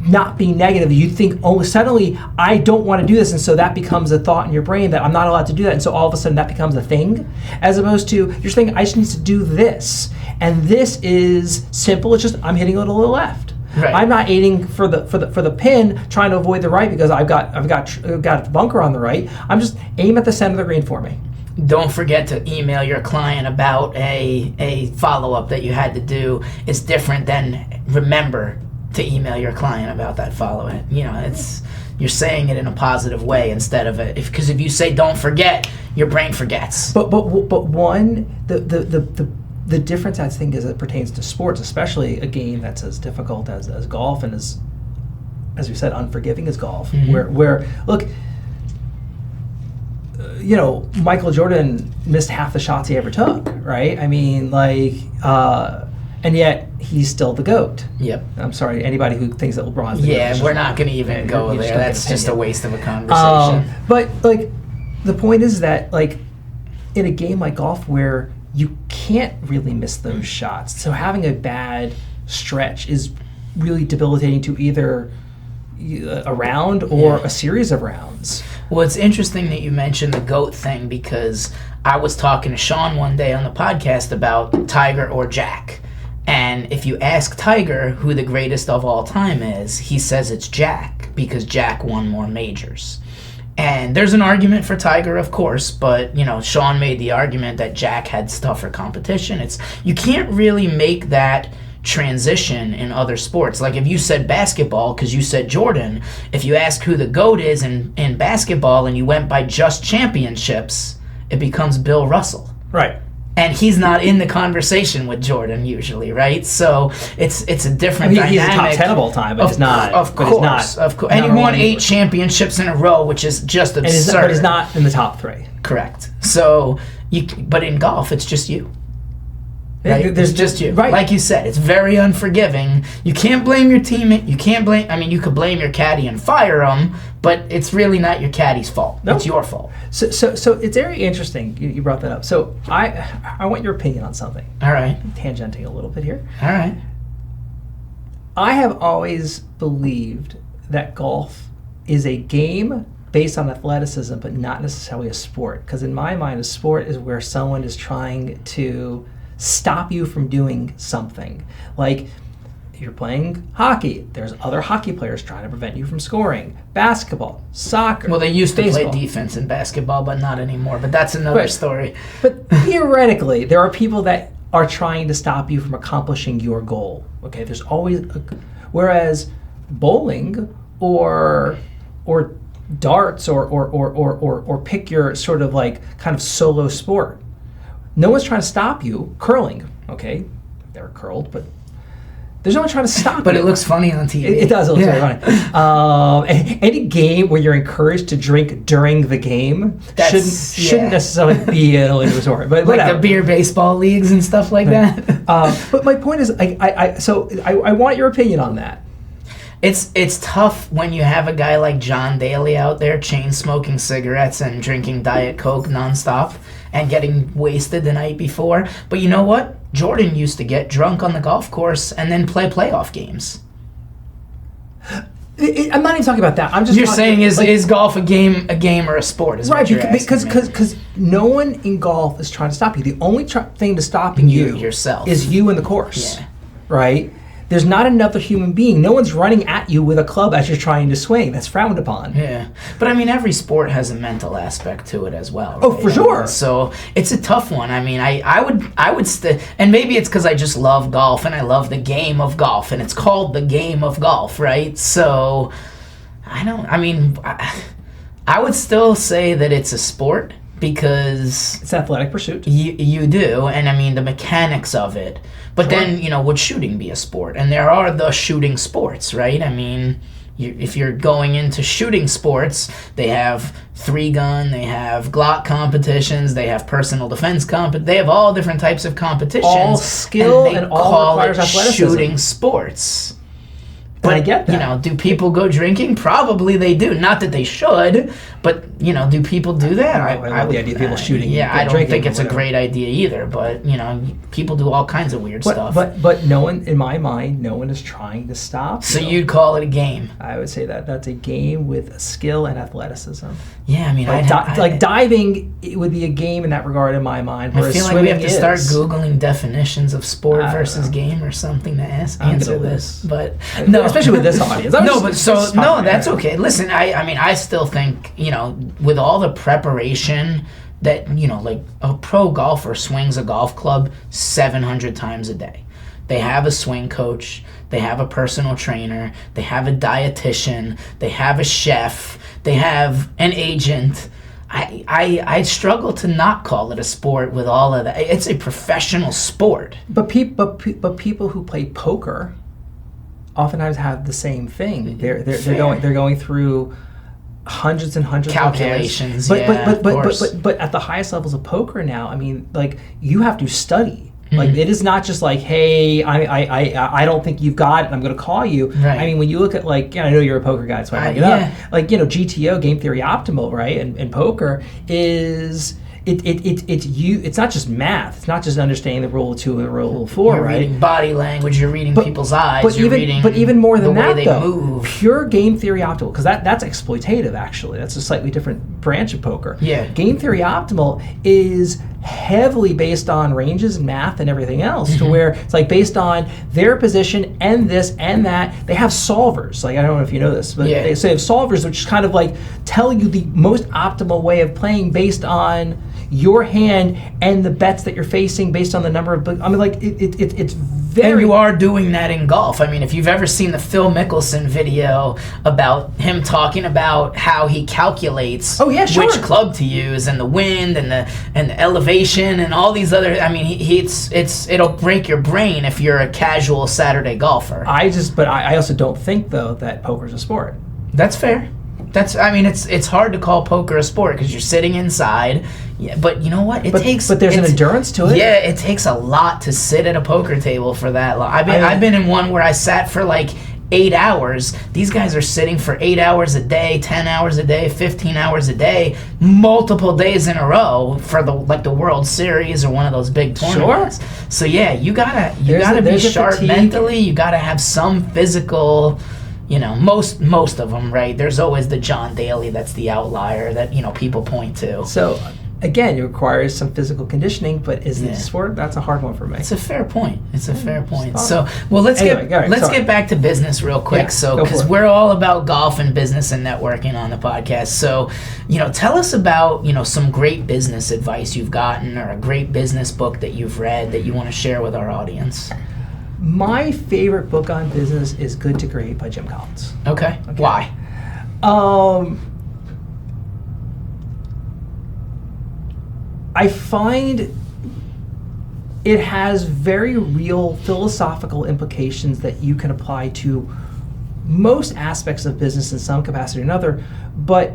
not being negative. You think, oh, suddenly I don't want to do this, and so that becomes a thought in your brain that I'm not allowed to do that, and so all of a sudden that becomes a thing, as opposed to you're saying I just need to do this, and this is simple. It's just I'm hitting it a little left. Right. I'm not aiming for the pin, trying to avoid the right because I've got a bunker on the right. I'm just aim at the center of the green for me. Don't forget to email your client about a follow-up that you had to do. It's different than remember to email your client about that follow-up. You know, it's you're saying it in a positive way instead of because if you say don't forget, your brain forgets. But the difference, I think, as it pertains to sports, especially a game that's as difficult as golf and as we said, unforgiving as golf, where look, Michael Jordan missed half the shots he ever took, right? I mean, and yet he's still the GOAT. Yep. I'm sorry, anybody who thinks that LeBron's the GOAT. Yeah, we're not going to even go there. That's just a waste of a conversation. But, the point is that, in a game like golf where you can't really miss those shots. So having a bad stretch is really debilitating to either a round or a series of rounds. Well, it's interesting that you mentioned the GOAT thing because I was talking to Sean one day on the podcast about Tiger or Jack. And if you ask Tiger who the greatest of all time is, he says it's Jack because Jack won more majors. And there's an argument for Tiger, of course, but, Sean made the argument that Jack had tougher competition. You can't really make that transition in other sports. Like if you said basketball, because you said Jordan, if you ask who the GOAT is in basketball and you went by just championships, it becomes Bill Russell. Right. And he's not in the conversation with Jordan usually, right? So it's a different dynamic. He's a top 10 of all time, but he's not. Of course. And he won 8 championships in a row, which is just absurd. But he's not in the top 3. Correct. So, but in golf, it's just you. Right? There's just you. Right. Like you said, it's very unforgiving. You can't blame your teammate. You could blame your caddy and fire him, but it's really not your caddy's fault. Nope. It's your fault. So it's very interesting you brought that up. So I want your opinion on something. All right. Tangenting a little bit here. All right. I have always believed that golf is a game based on athleticism, but not necessarily a sport. Because in my mind, a sport is where someone is trying to stop you from doing something. Like if you're playing hockey, there's other hockey players trying to prevent you from scoring. Basketball, soccer. Well, they used to baseball. play defense in basketball, but not anymore. But that's another story. But theoretically, there are people that are trying to stop you from accomplishing your goal. Okay, there's always whereas bowling or darts or pick your sort of kind of solo sport. No one's trying to stop you. Curling, okay, they're curled, but there's no one trying to stop you. But it looks funny on TV. It does look very funny. Any game where you're encouraged to drink during the game shouldn't necessarily be an elite resort. But like the beer baseball leagues and stuff like that. But my point is, I want your opinion on that. It's tough when you have a guy like John Daly out there chain smoking cigarettes and drinking Diet Coke nonstop and getting wasted the night before. But you know what? Jordan used to get drunk on the golf course and then play playoff games. I'm not even talking about that. I'm just. You're saying is golf a game or a sport? Is right, because no one in golf is trying to stop you. The only thing to stopping you yourself is you and the course. Yeah. Right. There's not another human being. No one's running at you with a club as you're trying to swing. That's frowned upon. Yeah. But every sport has a mental aspect to it as well. Right? Oh, for sure. So it's a tough one. I would and maybe it's because I just love golf and I love the game of golf and it's called the game of golf, right? So I would still say that it's a sport because it's athletic pursuit. You do, and the mechanics of it. But then, would shooting be a sport? And there are the shooting sports, right? if you're going into shooting sports, they have 3-gun, they have Glock competitions, they have personal defense they have all different types of competitions. All skill and all requires athleticism. Shooting sports. But I get that. You know, do people go drinking? Probably they do. Not that they should, but you know, do people do that? I love the idea of people shooting. Yeah, I don't think it's a great idea either. But you know, people do all kinds of weird stuff. But no one, in my mind, no one is trying to stop. So you'd call it a game? I would say that's a game with skill and athleticism. Yeah, I mean, like diving, it would be a game in that regard in my mind. I feel like we have to start Googling definitions of sport versus game or something to answer this. But no, especially with this audience. That's okay. Listen, I mean, I still think, you know, with all the preparation that, you know, like a pro golfer swings a golf club 700 times a day. They have a swing coach, they have a personal trainer, they have a dietitian, they have a chef, they have an agent. I struggle to not call it a sport with all of that. It's a professional sport. But people who play poker oftentimes have the same thing. They're going through hundreds and hundreds calculations. But at the highest levels of poker now, I mean, like, you have to study. Like, it is not just like, hey, I don't think you've got it, I'm going to call you. Right. I mean, when you look at, like, I know you're a poker guy, so I bring it up. Like, you know, GTO, game theory optimal, right? And poker is... It's not just math. It's not just understanding the rule of 2 and the rule of 4, you're right? Reading body language. You're reading people's eyes. But even more than that, though, move. Pure game theory optimal, because that's exploitative. Actually, that's a slightly different branch of poker. Yeah. Game theory optimal is heavily based on ranges and math and everything else, to where it's like based on their position and this and that. They have solvers. Like, I don't know if you know this, but they have solvers which kind of like tell you the most optimal way of playing based on your hand and the bets that you're facing based on the number of... I mean, like, it's very... And you are doing that in golf. I mean, if you've ever seen the Phil Mickelson video about him talking about how he calculates which club to use and the wind and the elevation and all these other... I mean, it'll break your brain if you're a casual Saturday golfer. But I also don't think, though, that poker's a sport. That's fair. It's hard to call poker a sport because you're sitting inside. Yeah, but you know what? But there's an endurance to it. Yeah, it takes a lot to sit at a poker table for that long. I've been in one where I sat for like 8 hours. These guys are sitting for 8 hours a day, 10 hours a day, 15 hours a day, multiple days in a row for the World Series or one of those big tournaments. Sure. So yeah, you gotta be sharp mentally. You gotta have some physical. You know, most of them, right? There's always the John Daly that's the outlier that, you know, people point to. So, again, it requires some physical conditioning, but is it a sport? That's a hard one for me. It's a fair point. So, well, let's get back to business real quick. Because we're all about golf and business and networking on the podcast. So, you know, tell us about, you know, some great business advice you've gotten or a great business book that you've read that you want to share with our audience. My favorite book on business is Good to Great by Jim Collins. Okay. Why? I find it has very real philosophical implications that you can apply to most aspects of business in some capacity or another, but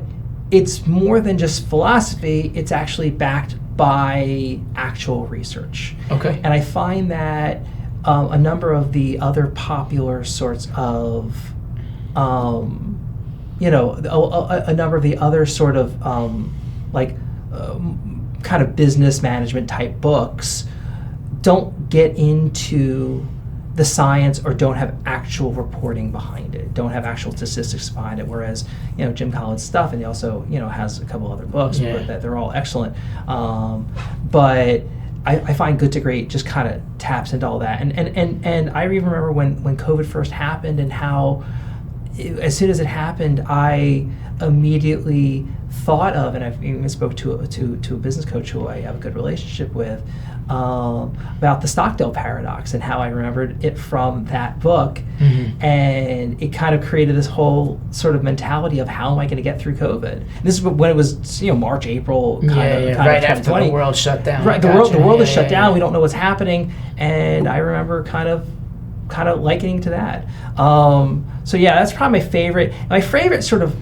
it's more than just philosophy. It's actually backed by actual research. Okay. And I find that a number of the other popular sorts of, a number of the other sort of kind of business management type books don't get into the science or don't have actual reporting behind it, don't have actual statistics behind it, whereas, you know, Jim Collins' stuff, and he also, you know, has a couple other books that they're all excellent. But I find Good to Great just kind of taps into all that. And I even remember when COVID first happened and how as soon as it happened, I immediately thought of, and I've even spoke to a business coach who I have a good relationship with, about the Stockdale paradox and how I remembered it from that book. Mm-hmm. And it kind of created this whole sort of mentality of how am I going to get through COVID? And this is when it was, you know, March, April, kind of right after the world shut down. Right, the world is shut down. We don't know what's happening. And I remember kind of kind of likening to that. So yeah, that's probably my favorite. My favorite sort of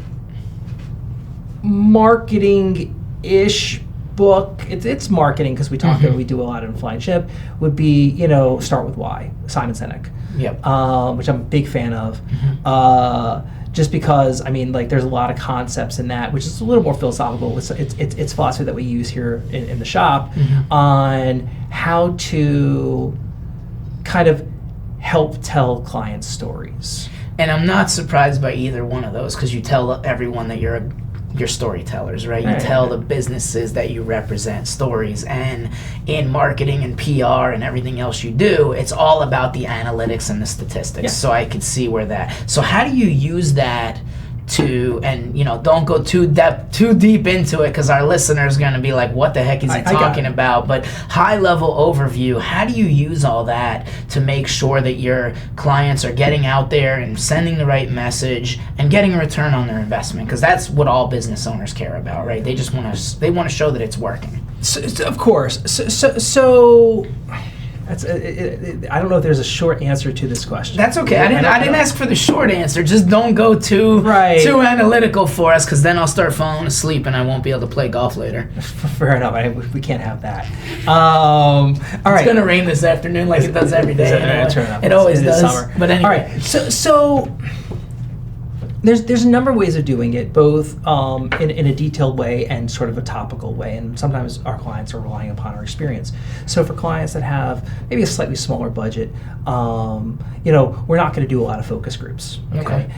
marketing-ish book, it's marketing because we talk about, we do a lot in Flying Chimp, would be, Start With Why, Simon Sinek. Yep. Which I'm a big fan of. Just because, there's a lot of concepts in that, which is a little more philosophical. It's philosophy that we use here in the shop on how to kind of help tell clients stories. And I'm not surprised by either one of those, because you tell everyone that you're storytellers, right? You tell the businesses that you represent stories, and in marketing and PR and everything else you do, it's all about the analytics and the statistics. Yeah. So I could see where that. So how do you use that to, and don't go too deep into it, because our listeners are going to be like, what the heck is he talking about? But high level overview, how do you use all that to make sure that your clients are getting out there and sending the right message and getting a return on their investment? Because that's what all business owners care about, right? They just want to show that it's working. So, of course. So that's, I don't know if there's a short answer to this question. That's okay. I didn't ask for the short answer. Just don't go too analytical for us, because then I'll start falling asleep and I won't be able to play golf later. Fair enough. We can't have that. All right. It's gonna rain this afternoon like it does every day. It always does. Summer. But anyway. All right. So there's a number of ways of doing it, both in a detailed way and sort of a topical way. And sometimes our clients are relying upon our experience. So for clients that have maybe a slightly smaller budget, we're not going to do a lot of focus groups. Okay.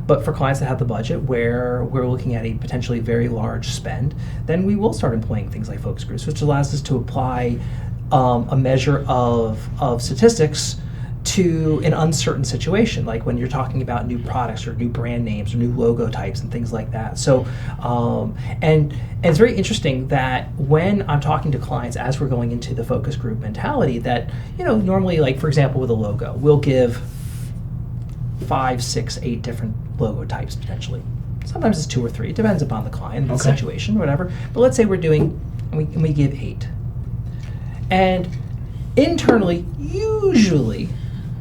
But for clients that have the budget where we're looking at a potentially very large spend, then we will start employing things like focus groups, which allows us to apply a measure of statistics to an uncertain situation, like when you're talking about new products or new brand names or new logo types and things like that. So, and it's very interesting that when I'm talking to clients as we're going into the focus group mentality, that, normally, like for example with a logo, we'll give 5, 6, 8 different logo types potentially. Sometimes it's 2 or 3. It depends upon the client, the situation, whatever. But let's say we're doing, and we give 8. And internally, usually,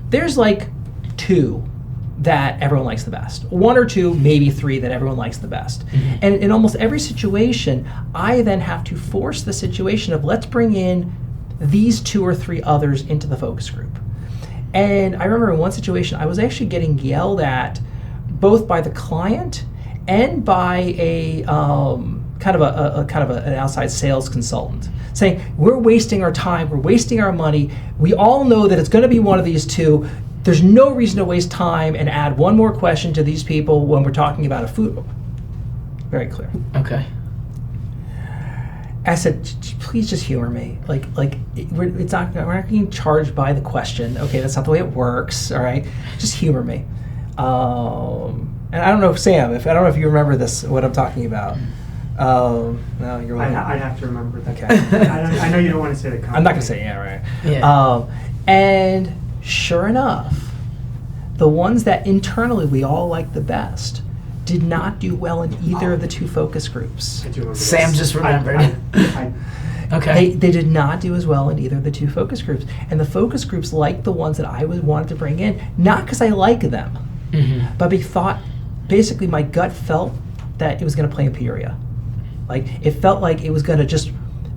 there's like 2 that everyone likes the best. 1 or 2, maybe 3 that everyone likes the best. And in almost every situation, I then have to force the situation of, let's bring in these 2 or 3 others into the focus group. And I remember in one situation, I was actually getting yelled at both by the client and by a kind of an outside sales consultant, saying, we're wasting our time, we're wasting our money, we all know that it's going to be one of these 2, there's no reason to waste time and add one more question to these people when we're talking about a food. Very clear. Okay. I said, please just humor me. We're not being charged by the question. Okay, that's not the way it works. All right, just humor me. And I don't know if Sam, I don't know if you remember this, what I'm talking about. No, you're right. I'd have to remember that. Okay. I know you don't want to say the company. I'm not going to say right. Yeah. And sure enough, the ones that internally we all like the best did not do well in either of the 2 focus groups. I do remember Sam this. just remembered. Okay. They did not do as well in either of the 2 focus groups. And the focus groups liked the ones that I wanted to bring in, not because I like them, but basically my gut felt that it was going to play in Peoria. Like, it felt like it was going to just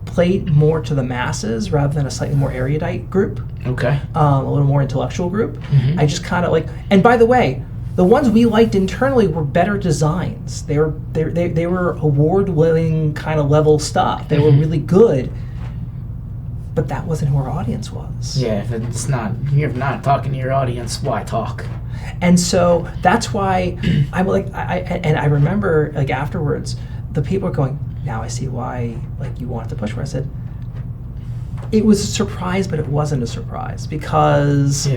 play more to the masses rather than a slightly more erudite group. Okay. A little more intellectual group. I just kind of and by the way, the ones we liked internally were better designs. They were award-winning kind of level stuff. They were really good, but that wasn't who our audience was. Yeah, if it's not, you're not talking to your audience, why talk? And so that's why I'm I remember afterwards, the people are going, now I see why you wanted to push for it. I said, it was a surprise, but it wasn't a surprise, because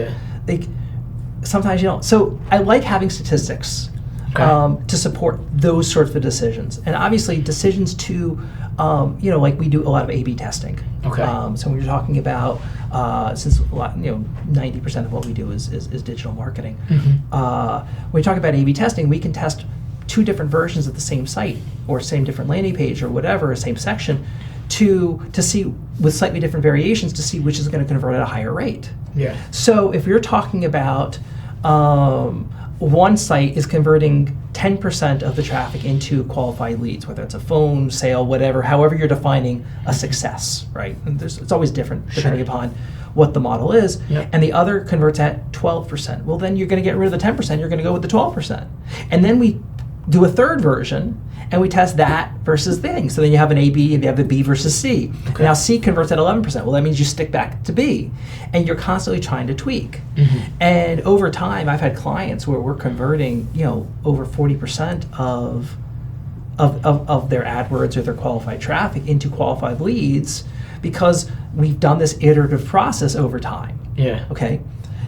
sometimes you don't. So I like having statistics to support those sorts of decisions. And obviously decisions to, we do a lot of A/B testing. Okay. So when you're talking about, since 90% of what we do is digital marketing. When we talk about A/B testing, we can test 2 different versions of the same site or same different landing page or whatever, same section, to see with slightly different variations to see which is going to convert at a higher rate. Yeah. So if you're talking about one site is converting 10% of the traffic into qualified leads, whether it's a phone sale, whatever, however you're defining a success, right? And it's always different depending upon what the model is. Yep. And the other converts at 12%. Well, then you're going to get rid of the 10%. You're going to go with the 12%. And then we do a third version, and we test that versus things. So then you have an A/B, and you have the B versus C. Okay. Now C converts at 11%. Well, that means you stick back to B, and you're constantly trying to tweak. And over time, I've had clients where we're converting, over 40% of their AdWords or their qualified traffic into qualified leads because we've done this iterative process over time. Yeah. Okay.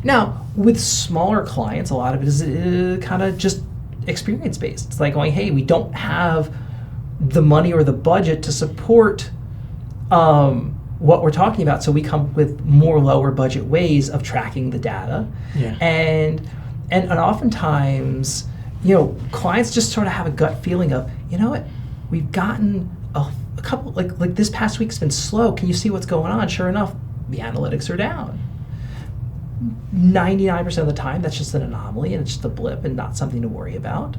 Now, with smaller clients, a lot of it is kind of just experience based. It's like going, hey, we don't have the money or the budget to support what we're talking about, so we come with more lower budget ways of tracking the data. Yeah. And oftentimes, clients just sort of have a gut feeling of, you know what, we've gotten a couple, like this past week's been slow. Can you see what's going on? Sure enough, the analytics are down. 99% of the time, that's just an anomaly and it's just a blip and not something to worry about.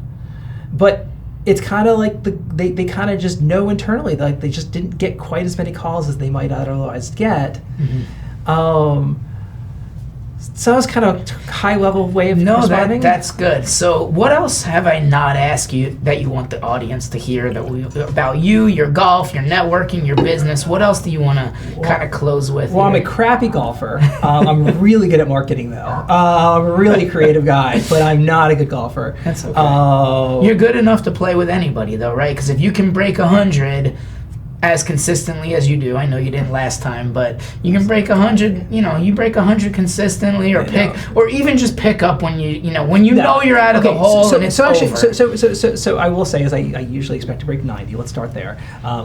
But it's kind of like they kind of just know internally, like they just didn't get quite as many calls as they might otherwise get. So that was kind of a high-level way of responding. That's good. So what else have I not asked you that you want the audience to hear about you, your golf, your networking, your business? What else do you want to kind of close with? Well, I'm a crappy golfer. I'm really good at marketing, though. I'm a really creative guy, but I'm not a good golfer. That's okay. You're good enough to play with anybody, though, right? Because if you can break 100 as consistently as you do, I know you didn't last time, but you can break 100. You break 100 consistently, or or even just pick up when you know you're out of the hole and it's over. So I will say is I usually expect to break 90. Let's start there.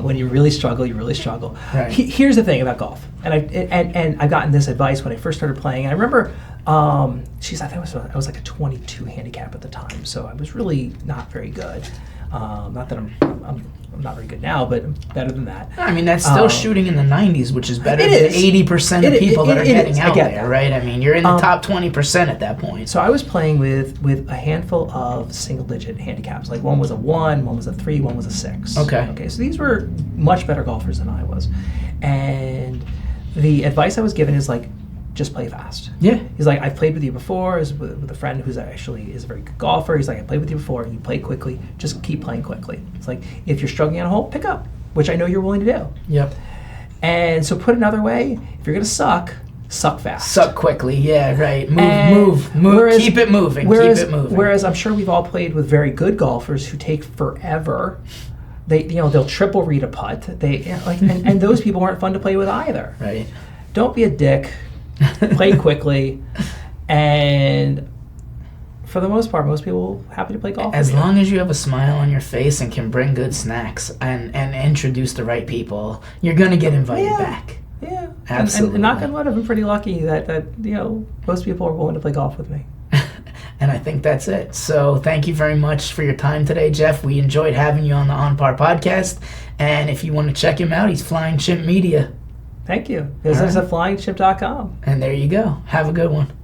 When you really struggle, you really struggle. Right. Here's the thing about golf, and I've gotten this advice when I first started playing. And I remember, I think I was like a 22 handicap at the time, so I was really not very good. Not that I'm not very good now, but I'm better than that. I mean, that's still shooting in the 90s, which is better than 80% of people that are getting out there, right? I mean, you're in the top 20% at that point. So I was playing with a handful of single-digit handicaps. Like one was a 1, one was a 3, one was a 6. Okay, so these were much better golfers than I was. And the advice I was given is like, just play fast. Yeah. He's like, I've played with you before, with a friend who's actually is a very good golfer. He's like, I played with you before, you play quickly, just keep playing quickly. It's like, if you're struggling on a hole, pick up, which I know you're willing to do. Yep. And so put another way, if you're gonna suck fast. Suck quickly, yeah, right. Move, keep it moving, keep it moving. Whereas I'm sure we've all played with very good golfers who take forever. They'll triple read a putt. And those people aren't fun to play with either. Right. Don't be a dick. Play quickly, and for the most part, most people are happy to play golf. As long as you have a smile on your face and can bring good snacks and introduce the right people, you're gonna get invited back. Yeah, absolutely. And knock on wood, I've been pretty lucky that most people are willing to play golf with me. And I think that's it. So thank you very much for your time today, Jeff. We enjoyed having you on the On Par podcast. And if you want to check him out, he's Flying Chimp Media. Thank you. Visit us at flyingchimp.com. And there you go. Have a good one.